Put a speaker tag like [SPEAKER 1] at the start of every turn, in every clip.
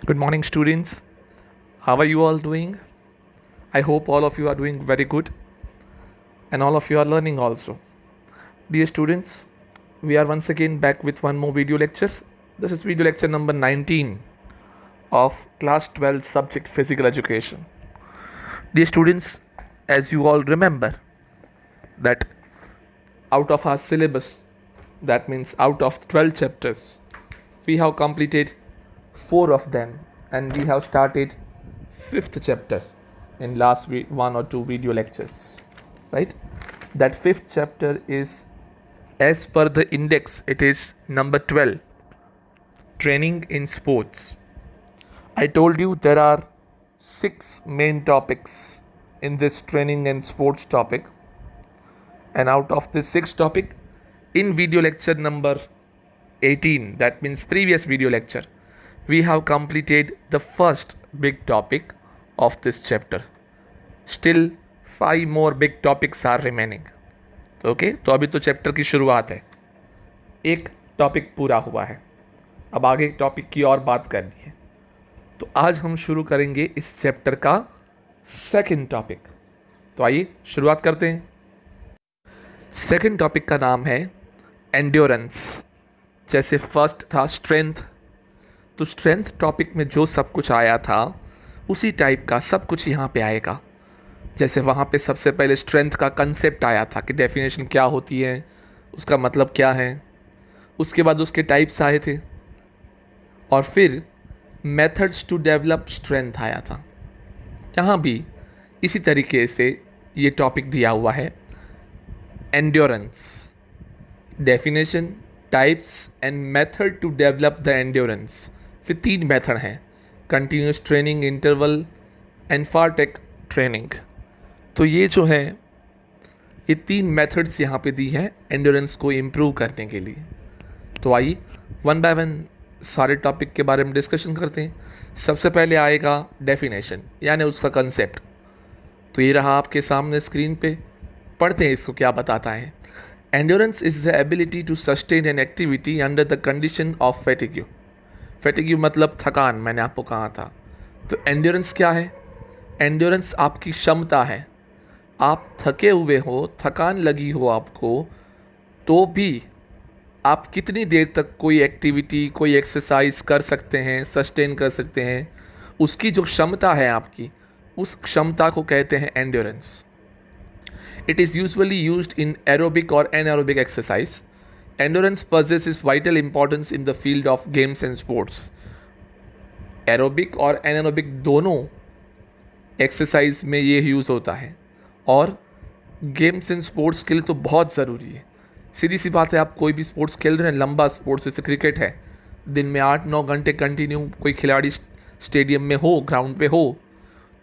[SPEAKER 1] Good morning, students. How are you all doing? I hope all of you are doing very good and all of you are learning also. Dear students, we are once again back with one more video lecture. This is video lecture number 19 of class 12 subject physical education. Dear students, as you all remember that out of our syllabus, that means out of 12 chapters, we have completed 4 of them and we have started 5th chapter in last one or two video lectures, right? That 5th chapter is, as per the index, it is number 12, training in sports. I told you there are 6 main topics in this training and sports topic, and out of this 6 topic, in video lecture number 18, that means previous video lecture, we have completed the first big topic of this chapter. Still 5 more big topics are remaining. Okay तो अभी तो chapter की शुरुआत है, एक topic पूरा हुआ है, अब आगे टॉपिक की और बात करनी है. तो आज हम शुरू करेंगे इस चैप्टर का सेकंड टॉपिक. तो आइए शुरुआत करते हैं. सेकंड टॉपिक का नाम है एंड्योरेंस. जैसे फर्स्ट था स्ट्रेंथ, तो स्ट्रेंथ टॉपिक में जो सब कुछ आया था उसी टाइप का सब कुछ यहाँ पे आएगा. जैसे वहाँ पे सबसे पहले स्ट्रेंथ का कंसेप्ट आया था कि डेफिनेशन क्या होती है, उसका मतलब क्या है. उसके बाद उसके टाइप्स आए थे और फिर मेथड्स टू डेवलप स्ट्रेंथ आया था. यहाँ भी इसी तरीके से ये टॉपिक दिया हुआ है. Endurance, definition, types and method to develop the endurance. फिर 3 मेथड हैं, continuous training, interval and fartlek training. तो ये जो है ये 3 मेथड्स यहाँ पे दी हैं एंड्योरेंस को इम्प्रूव करने के लिए. तो आइए वन बाय वन सारे टॉपिक के बारे में डिस्कशन करते हैं. सबसे पहले आएगा डेफिनेशन, यानी उसका कंसेप्ट. तो ये रहा आपके सामने स्क्रीन पे, पढ़ते हैं इसको क्या बताता है. Endurance is the ability to sustain an activity under the condition of fatigue. Fatigue मतलब थकान, मैंने आपको कहा था. तो एंड्योरेंस क्या है? एंड्योरेंस आपकी क्षमता है. आप थके हुए हो, थकान लगी हो आपको, तो भी आप कितनी देर तक कोई एक्टिविटी, कोई एक्सरसाइज कर सकते हैं, सस्टेन कर सकते हैं. उसकी जो क्षमता है आपकी, उस क्षमता को कहते हैं endurance. It is usually used in aerobic or anaerobic exercise. Endurance possesses vital importance in the field of games and sports. Aerobic और anaerobic दोनों एक्सरसाइज में ये यूज़ होता है और गेम्स एंड स्पोर्ट्स के लिए तो बहुत ज़रूरी है. सीधी सी बात है, आप कोई भी स्पोर्ट्स खेल रहे हैं, लंबा स्पोर्ट्स जैसे क्रिकेट है, दिन में 8-9 घंटे कंटिन्यू कोई खिलाड़ी स्टेडियम में हो, ग्राउंड पे हो,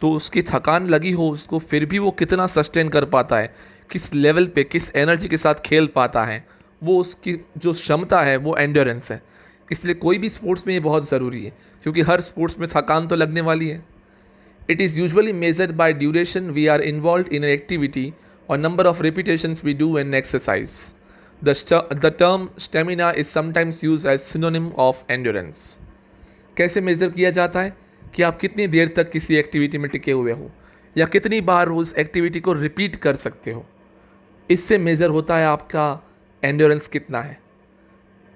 [SPEAKER 1] तो उसकी थकान लगी हो उसको, फिर भी वो कितना सस्टेन कर पाता है, किस लेवल पे, किस एनर्जी के साथ खेल पाता है, वो उसकी जो क्षमता है वो एंड्योरेंस है. इसलिए कोई भी स्पोर्ट्स में ये बहुत ज़रूरी है, क्योंकि हर स्पोर्ट्स में थकान तो लगने वाली है. It is usually measured by duration we are involve in an activity और number of repetitions we do an exercise. The term stamina is sometimes use as synonym of endurance. कैसे मेज़र किया जाता है कि आप कितनी देर तक किसी एक्टिविटी में टिके हुए हो या कितनी बार उस एक्टिविटी को रिपीट कर सकते हो. इससे मेज़र होता है आपका एंड्योरेंस कितना है.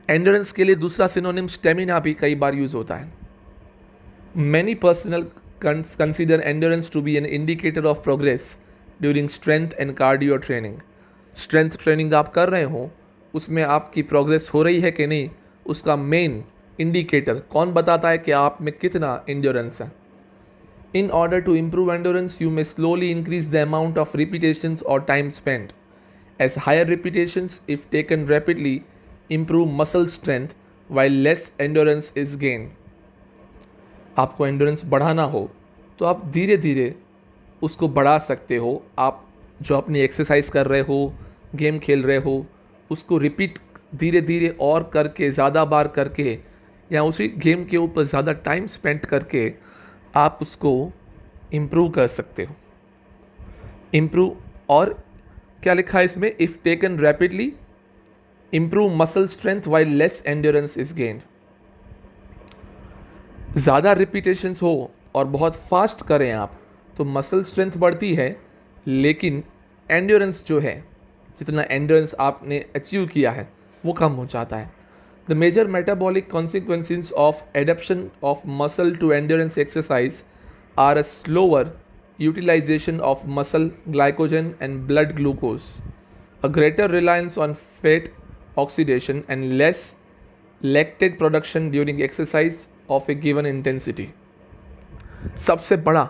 [SPEAKER 1] एंड्योरेंस के लिए दूसरा सिनोनिम स्टेमिना भी कई बार यूज़ होता है. Many personal consider endurance to be an indicator of progress during strength and cardio training. Strength training आप कर रहे हो, उसमें आपकी प्रोग्रेस हो रही है कि नहीं, उसका मेन इंडिकेटर कौन बताता है कि आप में कितना एंड्योरेंस है. In order to improve endurance you may slowly increase the amount of repetitions और time spend, as higher repetitions if taken rapidly improve muscle strength while less endurance is gain. आपको एंड्योरेंस बढ़ाना हो तो आप धीरे धीरे उसको बढ़ा सकते हो. आप जो अपनी एक्सरसाइज कर रहे हो, गेम खेल रहे हो, उसको रिपीट धीरे धीरे और करके, ज़्यादा बार करके, या उसी गेम के ऊपर ज़्यादा टाइम स्पेंड करके आप उसको इम्प्रूव कर सकते हो. इम्प्रूव, और क्या लिखा है इसमें, if taken rapidly improve muscle strength while less endurance is gained. ज़्यादा रिपीटेशंस हो और बहुत फास्ट करें आप तो मसल स्ट्रेंथ बढ़ती है, लेकिन एंड्योरेंस जो है, जितना एंड्योरेंस आपने अचीव किया है वो कम हो जाता है। The major metabolic consequences of adaption of muscle to endurance exercise are a slower utilization of muscle glycogen and blood glucose, a greater reliance on fat oxidation, and less lactate production during exercise of a given intensity. सबसे बड़ा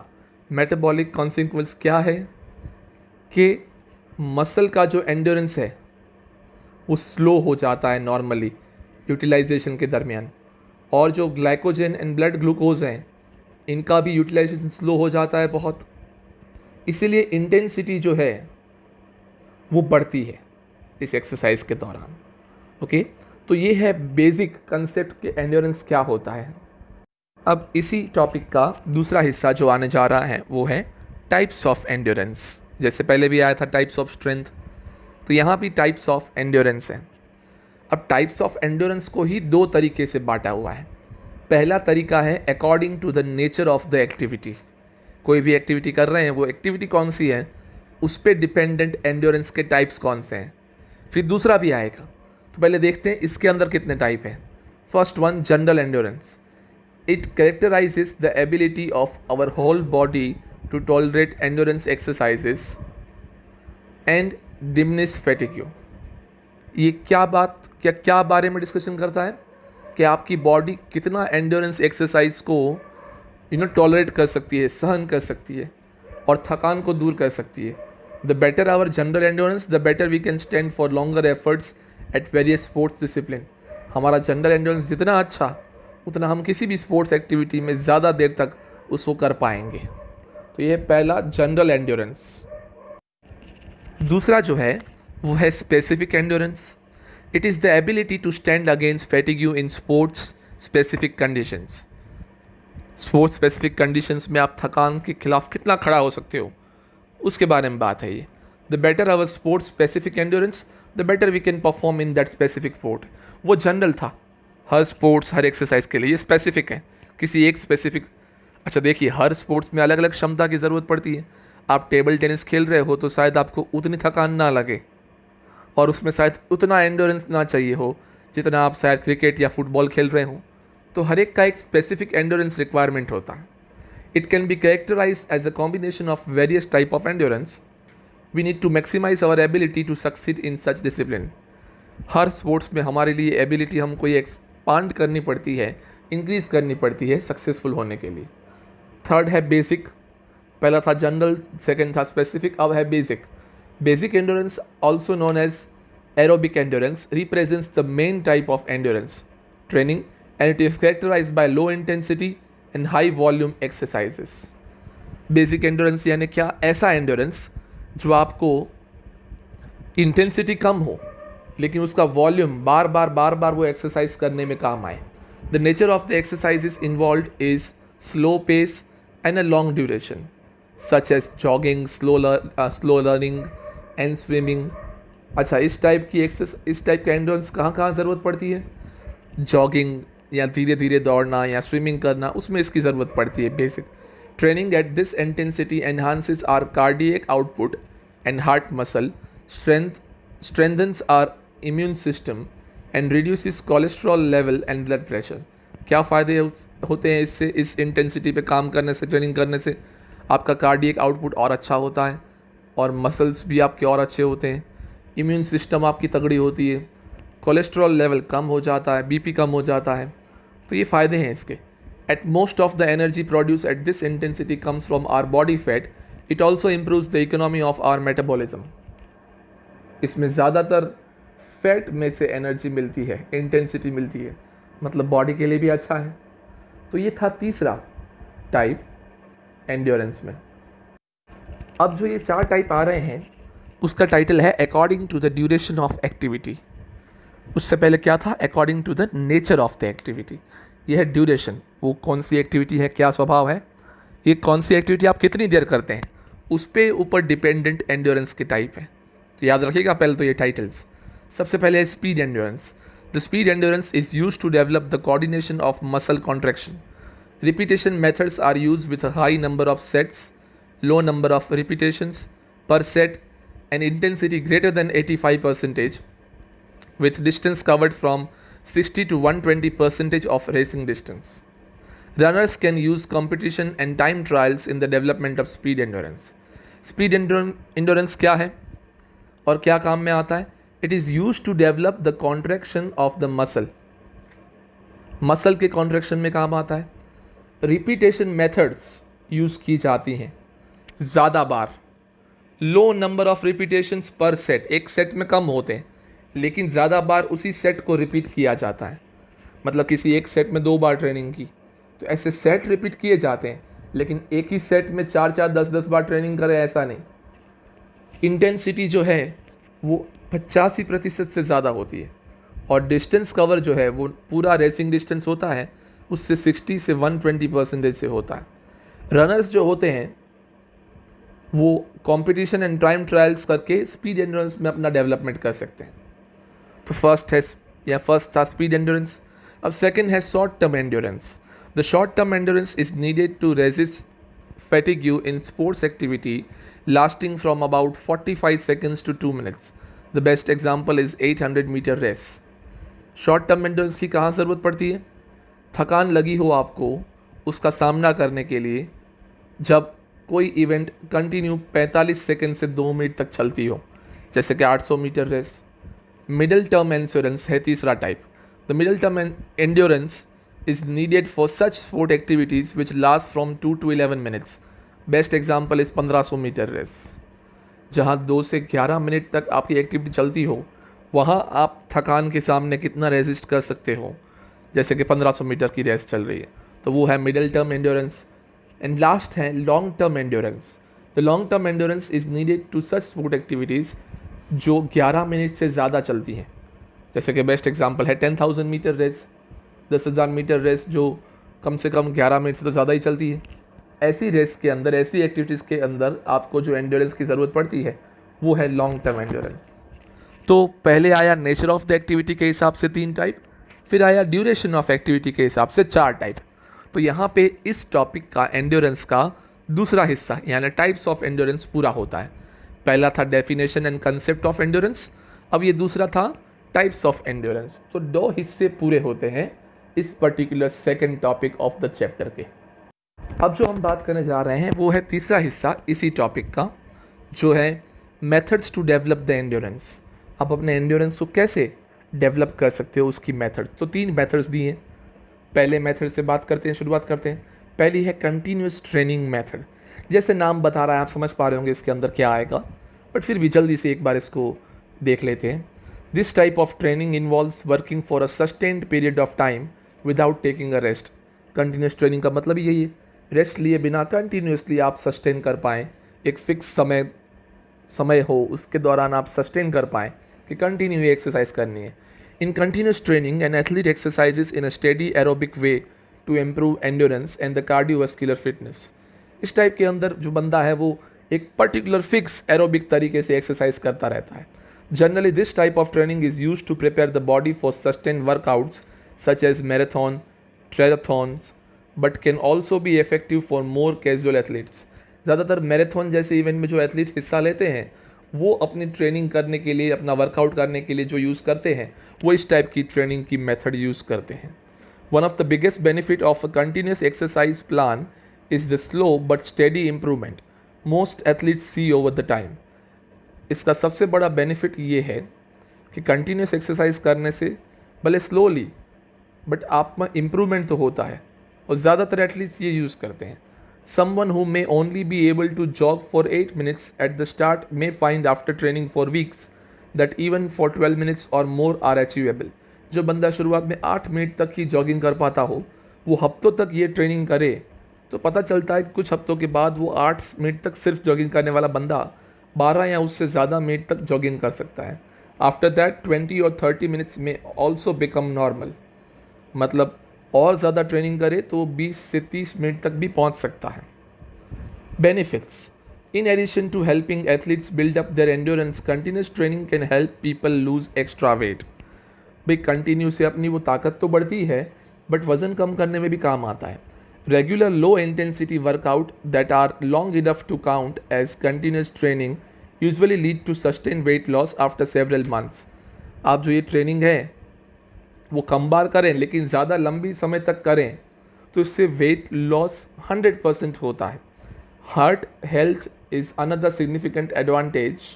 [SPEAKER 1] metabolic consequence क्या है कि muscle का जो endurance है वो slow हो जाता है नॉर्मली यूटिलाइजेशन के दरमियान, और जो ग्लाइकोजन एंड ब्लड ग्लूकोज हैं इनका भी यूटिलाइजेशन स्लो हो जाता है बहुत, इसीलिए इंटेंसिटी जो है वो बढ़ती है इस एक्सरसाइज के दौरान। ओके, तो ये है बेसिक कंसेप्ट कि एंड्योरेंस क्या होता है। अब इसी टॉपिक का दूसरा हिस्सा जो आने जा रहा है वो है टाइप्स ऑफ एंड्योरेंस। जैसे पहले भी आया था टाइप्स ऑफ स्ट्रेंथ, तो यहाँ भी टाइप्स ऑफ एंड्योरेंस है। अब टाइप्स ऑफ एंड्योरेंस को ही दो तरीके से बांटा हुआ है। पहला तरीका है according to the nature of the activity. कोई भी एक्टिविटी कर रहे हैं, वो एक्टिविटी कौन सी है उस पर डिपेंडेंट एंड्योरेंस के टाइप्स कौन से हैं। फिर दूसरा भी आएगा, तो पहले देखते हैं इसके अंदर कितने टाइप हैं। First one, general endurance. It characterises the ability of our whole body to tolerate endurance exercises and diminish fatigue. ये क्या बारे में डिस्कशन करता है कि आपकी बॉडी कितना एंड्योरेंस एक्सरसाइज को टॉलरेट कर सकती है, सहन कर सकती है और थकान को दूर कर सकती है। The better our general endurance the better we can stand for longer efforts at various sports discipline. हमारा जनरल एंड्योरेंस जितना अच्छा, उतना हम किसी भी स्पोर्ट्स एक्टिविटी में ज़्यादा देर तक उसको कर पाएंगे। तो ये पहला जनरल एंड्योरेंस। दूसरा जो है वो है specific endurance. It is the ability to stand against fatigue in sports specific conditions. Sports specific conditions में आप थकान के खिलाफ कितना खड़ा हो सकते हो, उसके बारे में बात है ये। The better our sports specific endurance the better we can perform in that specific sport. वो जनरल था, हर स्पोर्ट्स हर एक्सरसाइज के लिए। ये स्पेसिफिक है, किसी एक स्पेसिफिक। अच्छा देखिए, हर स्पोर्ट्स में अलग अलग क्षमता की ज़रूरत पड़ती है। आप टेबल टेनिस खेल रहे हो तो शायद आपको उतनी थकान ना लगे और उसमें शायद उतना एंड्योरेंस ना चाहिए हो जितना आप शायद क्रिकेट या फुटबॉल खेल रहे हो। तो हर एक का एक स्पेसिफिक एंड्योरेंस रिक्वायरमेंट होता है। It can be characterise as a combination of various type of endurance. We need to maximise our ability to succeed in such discipline. हर स्पोर्ट्स में हमारे लिए एबिलिटी हमको ये एक्सपांड करनी पड़ती है, इंक्रीज करनी पड़ती है सक्सेसफुल होने के लिए। थर्ड है बेसिक। पहला था जनरल, सेकेंड था स्पेसिफिक, अब है basic. Basic endurance also known as aerobic endurance represents the main type of endurance training and it is characterized by low intensity and high volume exercises. Basic endurance यानी क्या? ऐसा endurance जो आपको intensity कम हो लेकिन उसका वॉल्यूम बार बार वो exercise करने में काम आए। The nature of the exercises involve is slow pace and a long duration such as jogging, slow learning and swimming. अच्छा, इस टाइप का एंड्योरेंस कहाँ ज़रूरत पड़ती है? जॉगिंग या धीरे धीरे दौड़ना या स्विमिंग करना, उसमें इसकी ज़रूरत पड़ती है। Basic training at this intensity enhances our cardiac output and heart muscle strengthens our immune system and reduces cholesterol level and blood pressure. क्या फ़ायदे होते हैं इससे? इस इंटेंसिटी पे काम करने से, ट्रेनिंग करने से आपका कार्डियक आउटपुट और अच्छा होता है और मसल्स भी आपके और अच्छे होते हैं, इम्यून सिस्टम आपकी तगड़ी होती है, कोलेस्ट्रॉल लेवल कम हो जाता है, बीपी कम हो जाता है। तो ये फ़ायदे हैं इसके। At most of the energy produce at this intensity comes from our body fat. It also improves the economy of our metabolism. इसमें ज़्यादातर फैट में से एनर्जी मिलती है, इंटेंसिटी मिलती है, मतलब बॉडी के लिए भी अच्छा है। तो ये था तीसरा टाइप एंड्योरेंस में। अब जो ये 4 टाइप आ रहे हैं उसका टाइटल है according to the duration of activity. उससे पहले क्या था? According to the nature of the activity. यह है ड्यूरेशन, वो कौन सी एक्टिविटी है, क्या स्वभाव है, ये कौन सी एक्टिविटी आप कितनी देर करते हैं, उस पे ऊपर डिपेंडेंट एंड्योरेंस के टाइप है। तो याद रखिएगा पहले तो ये टाइटल्स। सबसे पहले है speed endurance. The speed endurance is use to develop the coordination of muscle contraction. Repetition methods are used with a high number of sets, low number of repetitions per set, and intensity greater than 85%, with distance covered from 60 to 120% of racing distance. Runners can use competition and time trials in the development of speed endurance. Speed endurance क्या है और क्या काम में आता है? It is used to develop the contraction of the muscle. Muscle के contraction में काम आता है. रिपीटेशन मेथड्स यूज़ की जाती हैं ज़्यादा बार. लो नंबर ऑफ रिपीटेशंस पर सेट, एक सेट में कम होते हैं लेकिन ज़्यादा बार उसी सेट को रिपीट किया जाता है. मतलब किसी एक सेट में 2 बार ट्रेनिंग की तो ऐसे सेट रिपीट किए जाते हैं, लेकिन एक ही सेट में 4-4, 10-10 बार ट्रेनिंग करें ऐसा नहीं. इंटेंसिटी जो है वो 85% से ज़्यादा होती है और डिस्टेंस कवर जो है वो पूरा रेसिंग डिस्टेंस होता है उससे 60 से 120% से होता है. रनर्स जो होते हैं वो कंपटीशन एंड टाइम ट्रायल्स करके स्पीड एंड्योरेंस में अपना डेवलपमेंट कर सकते हैं. तो फर्स्ट था स्पीड एंड्योरेंस. अब सेकंड है short term endurance. The short term endurance is needed to resist fatigue in sports activity lasting from about 45 seconds to 2 minutes. The best example is 800-meter race. Short term endurance की कहाँ ज़रूरत पड़ती है? थकान लगी हो आपको उसका सामना करने के लिए जब कोई इवेंट कंटिन्यू 45 सेकंड से 2 मिनट तक चलती हो, जैसे कि 800 metre race. Middle term endurance है तीसरा type. The middle term endurance is needed for such sport activities which last from 2 to 11 minutes. Best example is 1500 metre race. जहाँ 2 से 11 मिनट तक आपकी एक्टिविटी चलती हो वहाँ आप थकान के सामने कितना रेजिस्ट कर सकते हो, जैसे कि 1500 मीटर की रेस चल रही है, तो वो है middle term endurance. And last है long term endurance. The long term endurance is needed to such sport activities जो 11 मिनट से ज़्यादा चलती हैं, जैसे कि बेस्ट एग्जाम्पल है 10,000 मीटर रेस, 10,000 मीटर रेस जो कम से कम 11 मिनट से तो ज़्यादा ही चलती है. ऐसी रेस के अंदर, ऐसी एक्टिविटीज़ के अंदर आपको जो एंड्योरेंस की ज़रूरत पड़ती है वो है लॉन्ग टर्म एंड्योरेंस. तो पहले आया नेचर ऑफ द एक्टिविटी के हिसाब से 3 टाइप, फिर आया ड्यूरेशन ऑफ एक्टिविटी के हिसाब से 4 टाइप. तो यहाँ पे इस टॉपिक का एंड्योरेंस का दूसरा हिस्सा यानी टाइप्स ऑफ एंड्योरेंस पूरा होता है. पहला था definition and concept of endurance, अब ये दूसरा था टाइप्स ऑफ एंड्योरेंस. तो 2 हिस्से पूरे होते हैं इस particular second topic of the chapter के. अब जो हम बात करने जा रहे हैं वो है तीसरा हिस्सा इसी टॉपिक का, जो है methods to develop the endurance. आप अपने एंड्योरेंस को कैसे डेवलप कर सकते हो उसकी मेथड. तो 3 मेथड्स दिए हैं. पहले मेथड से बात करते हैं, शुरुआत करते हैं. पहली है कंटिन्यूस ट्रेनिंग मेथड. जैसे नाम बता रहा है आप समझ पा रहे होंगे इसके अंदर क्या आएगा, बट फिर भी जल्दी से एक बार इसको देख लेते हैं. This type of training involves working for a sustained period of time without taking a rest. Continuous training का मतलब यही है, रेस्ट लिए बिना कंटिन्यूसली आप सस्टेन कर पाएँ, एक फिक्स समय हो उसके दौरान आप सस्टेन कर पाएँ कि कंटिन्यू एक्सरसाइज करनी है. In continuous training and athlete exercises in a steady aerobic way to improve endurance and the cardiovascular fitness. इस टाइप के अंदर जो बंदा है वो एक पर्टिकुलर फिक्स एरोबिक तरीके से एक्सरसाइज करता रहता है. Generally this type of training is use to prepare the body for sustain workouts such as marathon, triathlons, but can also be effective for more casual athletes. ज़्यादातर marathon जैसे event में जो athlete हिस्सा लेते हैं वो अपनी ट्रेनिंग करने के लिए, अपना वर्कआउट करने के लिए जो यूज़ करते हैं वो इस टाइप की ट्रेनिंग की मेथड यूज़ करते हैं. One of the biggest benefit of a continuous exercise plan is the slow but steady improvement most athletes see over the time. इसका सबसे बड़ा बेनिफिट ये है कि कंटिन्यूस एक्सरसाइज करने से भले स्लोली बट आप में इम्प्रूवमेंट तो होता है और ज़्यादातर एथलीट्स ये यूज़ करते हैं. Someone who may only be able to jog for 8 minutes at the start may find after training for weeks that even for 12 minutes और मोर आर अचीवेबल. जो बंदा शुरुआत में 8 मिनट तक ही जॉगिंग कर पाता हो वो हफ्तों तक ये ट्रेनिंग करे तो पता चलता है कि कुछ हफ्तों के बाद वो 8 मिनट तक सिर्फ जॉगिंग करने वाला बंदा 12 या उससे ज़्यादा मिनट तक जॉगिंग कर सकता है. आफ्टर दैट 20 और 30 minutes में ऑल्सो बिकम नॉर्मल. मतलब और ज़्यादा ट्रेनिंग करे तो 20 से 30 मिनट तक भी पहुंच सकता है. Benefits. In addition to helping athletes build up their endurance, continuous training can help people lose extra weight. भाई कंटिन्यू से अपनी वो ताकत तो बढ़ती है बट वज़न कम करने में भी काम आता है. Regular low intensity workout that are long enough to count as continuous training usually lead to sustained weight loss after several months. आप जो ये ट्रेनिंग है वो कम बार करें लेकिन ज़्यादा लंबी समय तक करें तो इससे वेट लॉस 100% होता है. Heart health is another significant advantage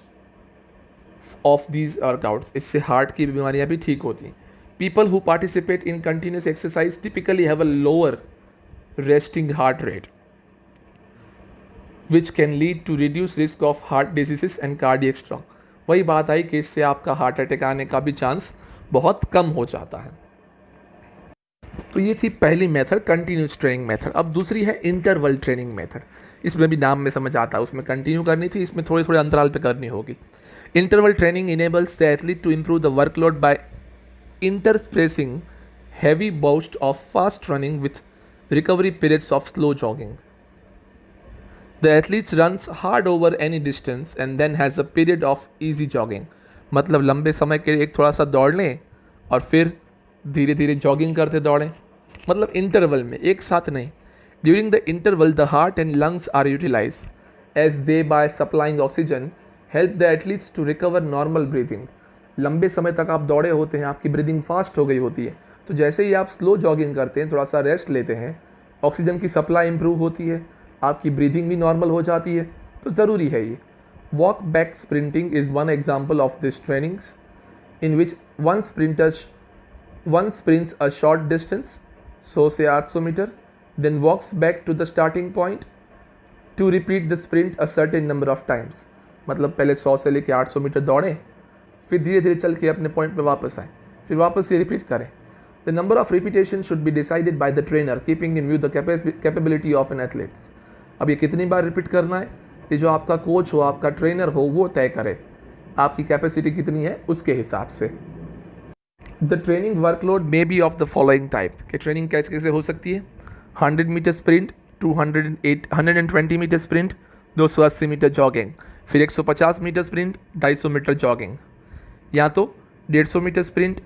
[SPEAKER 1] of these workouts. इससे हार्ट की बीमारियां भी ठीक होती हैं. People who participate in continuous exercise typically have a lower resting heart rate, which can lead to reduced risk of heart diseases and cardiac stroke. वही बात आई कि इससे आपका हार्ट अटैक आने का भी चांस बहुत कम हो जाता है. तो ये थी पहली मेथड, कंटिन्यूस ट्रेनिंग मेथड. अब दूसरी है इंटरवल ट्रेनिंग मेथड. इसमें भी नाम में समझ आता है, उसमें कंटिन्यू करनी थी, इसमें थोड़े थोड़े अंतराल पे करनी होगी. Interval training enables the athlete to improve the workload by interspersing heavy bouts of fast running with recovery periods of slow jogging. The athlete runs hard over any distance and then has a period of easy jogging. मतलब लंबे समय के लिए एक थोड़ा सा दौड़ लें और फिर धीरे धीरे जॉगिंग करते दौड़ें. मतलब इंटरवल में, एक साथ नहीं. During the interval the heart and lungs are utilise as they by supplying oxygen help the athletes to recover normal breathing. लंबे समय तक आप दौड़े होते हैं, आपकी ब्रीदिंग फास्ट हो गई होती है, तो जैसे ही आप स्लो जॉगिंग करते हैं, थोड़ा सा रेस्ट लेते हैं, ऑक्सीजन की सप्लाई इंप्रूव होती है, आपकी ब्रीदिंग भी नॉर्मल हो जाती है. तो ज़रूरी है ये. Walk back sprinting is one example of this trainings in which one sprints a short distance 100 से 800 metre, then walks back to the starting point to repeat the sprint a certain number of times. मतलब पहले 100 से लेकर 800 metre दौड़ें, फिर धीरे धीरे चल के अपने पॉइंट पे वापस आए, फिर वापस ये रिपीट करें. The number of repetitions should be decided by the trainer, keeping in view the capability of an athlete. अब ये कितनी बार रिपीट करना है, ये जो आपका कोच हो, आपका ट्रेनर हो, वो तय करे. आपकी कैपेसिटी कितनी है उसके हिसाब से. The training workload may be of the following type. कि ट्रेनिंग कैसे कैसे हो सकती है. 100 metre sprint, 120 metre sprint, 280 metre jogging, फिर 150 मीटर स्प्रिंट, 250 मीटर जॉगिंग. या तो 150 मीटर स्प्रिंट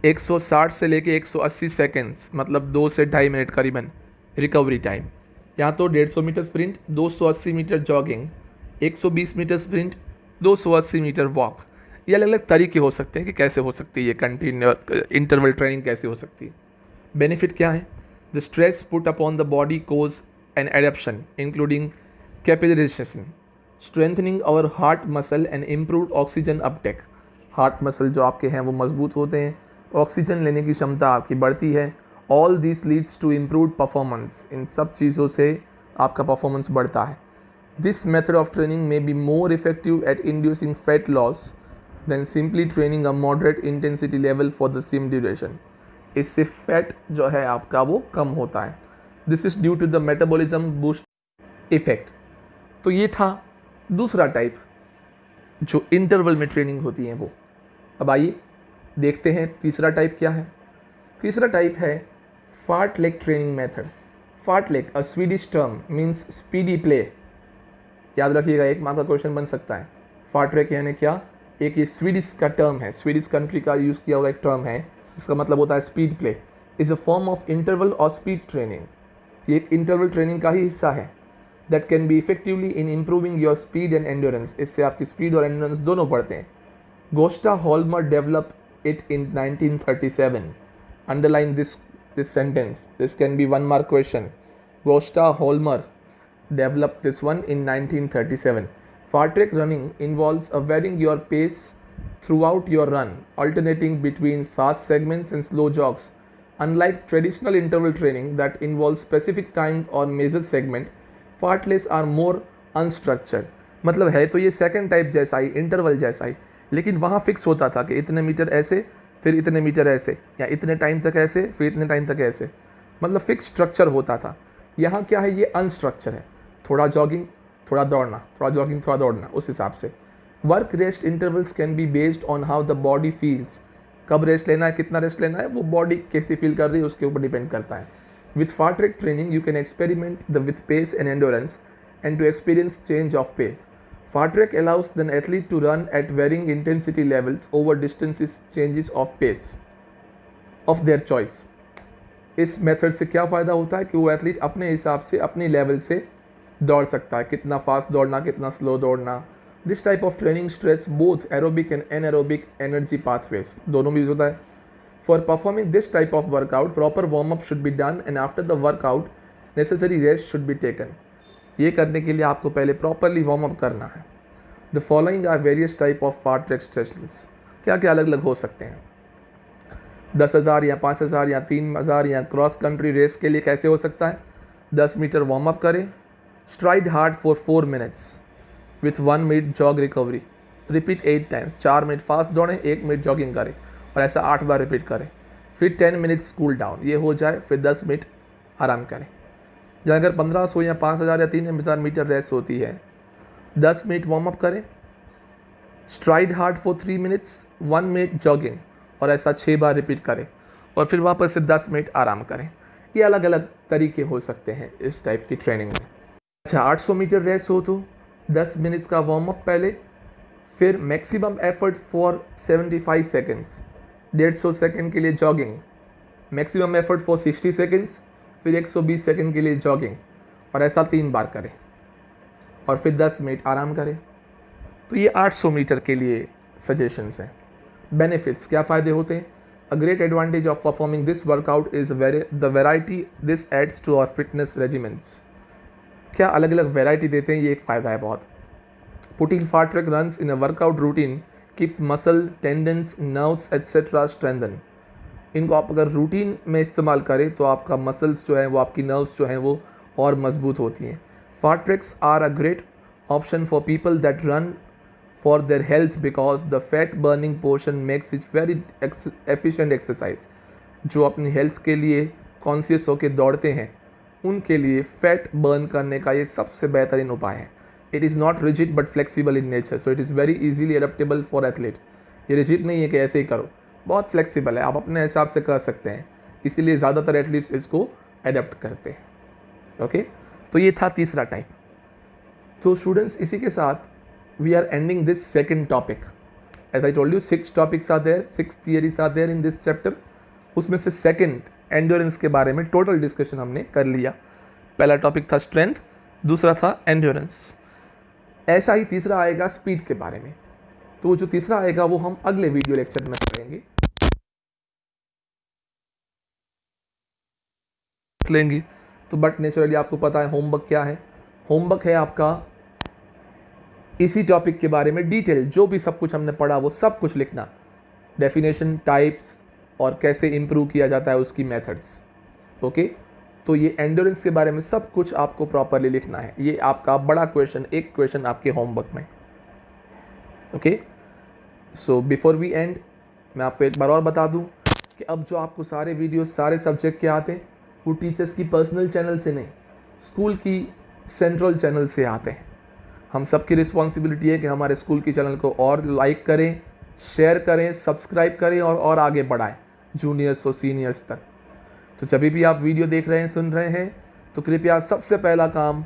[SPEAKER 1] 160 से लेके 180 सेकेंड्स, मतलब 2 से 2.5 मिनट करीबन रिकवरी टाइम. या तो 150 metre sprint, 280 metre jogging, 120 metre sprint, 280 metre walk. ये अलग अलग तरीके हो सकते हैं कि कैसे हो सकती है ये कंटिन्यू इंटरवल ट्रेनिंग कैसे हो सकती है. बेनिफिट क्या है. The stress put upon the body cause an adaptation including capillarization, strengthening our heart muscle and improved oxygen uptake. Heart muscle जो आपके हैं वो मजबूत होते हैं, ऑक्सीजन लेने की क्षमता आपकी बढ़ती है. All this leads to improved performance. इन सब चीज़ों से आपका परफॉर्मेंस बढ़ता है. This method of training may be more effective at inducing fat loss than simply training a moderate intensity level for the same duration. इससे फैट जो है आपका वो कम होता है. This is due to the metabolism boost effect. तो ये था दूसरा टाइप जो इंटरवल में ट्रेनिंग होती है वो. अब आइए देखते हैं तीसरा टाइप क्या है. तीसरा टाइप है fartlek training method. Fartlek a Swedish term means speedy play. याद रखिएगा, एक मार्क का क्वेश्चन बन सकता है. फार्टलेग यानी क्या. एक ये स्वीडिश का टर्म है, स्वीडिश कंट्री का यूज़ किया हुआ एक टर्म है, इसका मतलब होता है speed play. Is a form of interval और स्पीड ट्रेनिंग. ये एक इंटरवल ट्रेनिंग का ही हिस्सा है. That can be effectively in improving your speed and endurance. इससे आपकी स्पीड और एंड्योरेंस दोनों बढ़ते हैं. गोस्टा हॉलमर develop it in 1937. Underline this sentence. This can be one mark question. Gosta Holmer developed this one in 1937. Fartlek running involves varying your pace throughout your run, alternating between fast segments and slow jogs. Unlike traditional interval training that involves specific time or measured segment, fartleks are more unstructured. मतलब है तो ये second type जैसा ही, interval जैसा ही, लेकिन वहाँ fix होता था कि इतने मीटर ऐसे, फिर इतने मीटर ऐसे, या इतने टाइम तक ऐसे, फिर इतने टाइम तक ऐसे. मतलब फिक्स स्ट्रक्चर होता था. यहाँ क्या है, ये अनस्ट्रक्चर है. थोड़ा जॉगिंग, थोड़ा दौड़ना, थोड़ा जॉगिंग, थोड़ा दौड़ना, उस हिसाब से. Work rest intervals can be based on how the body feels. कब रेस्ट लेना है, कितना रेस्ट लेना है, वो बॉडी कैसे फील कर रही है उसके ऊपर डिपेंड करता है. With fartlek training you can experiment the with pace and endurance and to experience change of pace. Fartlek allows the athlete to run at varying intensity levels over distances changes of pace of their choice. इस method से क्या फ़ायदा होता है कि वो athlete अपने हिसाब से अपनी लेवल से दौड़ सकता है, कितना फास्ट दौड़ना, कितना स्लो दौड़ना। This type of training stress both aerobic and anaerobic energy pathways, दोनों भी यूज होता है। For performing this type of workout proper warm up should be done and after the workout necessary rest should be taken. ये करने के लिए आपको पहले प्रॉपरली वार्म अप करना है। The following are various type of fast track sessions, क्या क्या अलग अलग हो सकते हैं। 10,000 या 5,000 या 3,000 या क्रॉस कंट्री रेस के लिए कैसे हो सकता है। 10 मीटर वार्म अप करें, STRIDE hard for 4 minutes with 1 minute jog recovery, repeat 8 times, 4 minute fast दौड़ें, 1 मिनट जॉगिंग करें और ऐसा 8 बार रिपीट करें। फिर 10 मिनट्स कूल डाउन, ये हो जाए, फिर 10 मिनट आराम करें। या अगर 1500 या 5,000 या 3,000 मीटर रेस होती है, 10 मिनट वार्म अप करें, STRIDE hard for 3 minutes, 1 minute jogging और ऐसा 6 बार रिपीट करें और फिर वापस से 10 मिनट आराम करें। ये अलग अलग तरीके हो सकते हैं इस टाइप की ट्रेनिंग में। अच्छा, 800 मीटर रेस हो तो 10 मिनट्स का वार्म अप पहले, फिर maximum effort for 75 seconds, 150 second के लिए jogging, maximum effort for 60 seconds, फिर 120 सेकेंड के लिए जॉगिंग और ऐसा 3 बार करें और फिर 10 मिनट आराम करें। तो ये 800 मीटर के लिए सजेशंस हैं। बेनिफिट्स, क्या फ़ायदे होते हैं। A great advantage of performing this workout is the variety this adds to our fitness regiments, क्या अलग अलग वेराइटी देते हैं, ये एक फ़ायदा है बहुत। Putting fast track runs in a workout routine keeps muscle, tendons, nerves etcetera strengthen. इनको आप अगर रूटीन में इस्तेमाल करें तो आपका मसल्स जो है वो, आपकी नर्व्स जो हैं वो और मजबूत होती हैं। Fast tracks are a great option for people that run for their health because the fat burning portion makes it very efficient exercise। जो अपनी हेल्थ के लिए कॉन्शियस होकर दौड़ते हैं उनके लिए फैट बर्न करने का ये सबसे बेहतरीन उपाय है। It is not rigid but flexible in nature, so it is very easily adaptable for athlete. ये रिजिड नहीं है कि ऐसे ही करो, बहुत फ्लेक्सिबल है, आप अपने हिसाब से कर सकते हैं, इसीलिए ज़्यादातर एथलीट्स इसको एडेप्ट करते हैं। ओके, तो ये था तीसरा टाइप। तो स्टूडेंट्स, इसी के साथ we are ending this second topic. As I told you, 6 topics are there, 6 theories are there in this chapter. उसमें से सेकंड एंड्योरेंस के बारे में टोटल डिस्कशन हमने कर लिया। पहला टॉपिक था स्ट्रेंथ, दूसरा था एंड्योरेंस। ऐसा ही तीसरा आएगा स्पीड के बारे में। तो जो तीसरा आएगा वो हम अगले वीडियो लेक्चर में करेंगे लेंगे। तो बट नेचुरली आपको पता है होमवर्क क्या है। होमवर्क है आपका इसी टॉपिक के बारे में डिटेल, जो भी सब कुछ हमने पढ़ा वो सब कुछ लिखना, डेफिनेशन, टाइप्स और कैसे इम्प्रूव किया जाता है उसकी मेथड्स। ओके, तो ये एंड्योरेंस के बारे में सब कुछ आपको प्रॉपरली लिखना है। ये आपका बड़ा क्वेश्चन, एक क्वेश्चन आपके होमवर्क में। Okay, so before we end मैं आपको एक बार और बता दूं कि अब जो आपको सारे वीडियो सारे सब्जेक्ट के आते हैं वो टीचर्स की पर्सनल चैनल से नहीं, स्कूल की सेंट्रल चैनल से आते हैं। हम सबकी रिस्पॉन्सिबिलिटी है कि हमारे स्कूल की चैनल को और लाइक करें, शेयर करें, सब्सक्राइब करें और आगे बढ़ाएं जूनियर्स और सीनियर्स तक। तो जब भी आप वीडियो देख रहे हैं, सुन रहे हैं, तो कृपया सबसे पहला काम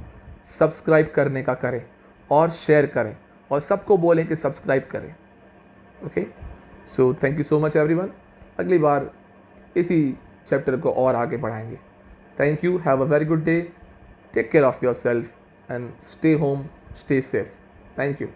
[SPEAKER 1] सब्सक्राइब करने का करें और शेयर करें और सबको बोलें कि सब्सक्राइब करें। Okay, so thank you so much everyone. अगली बार इसी चैप्टर को और आगे बढ़ाएंगे। Thank you, have a very good day, take care of yourself and stay home, stay safe. Thank you.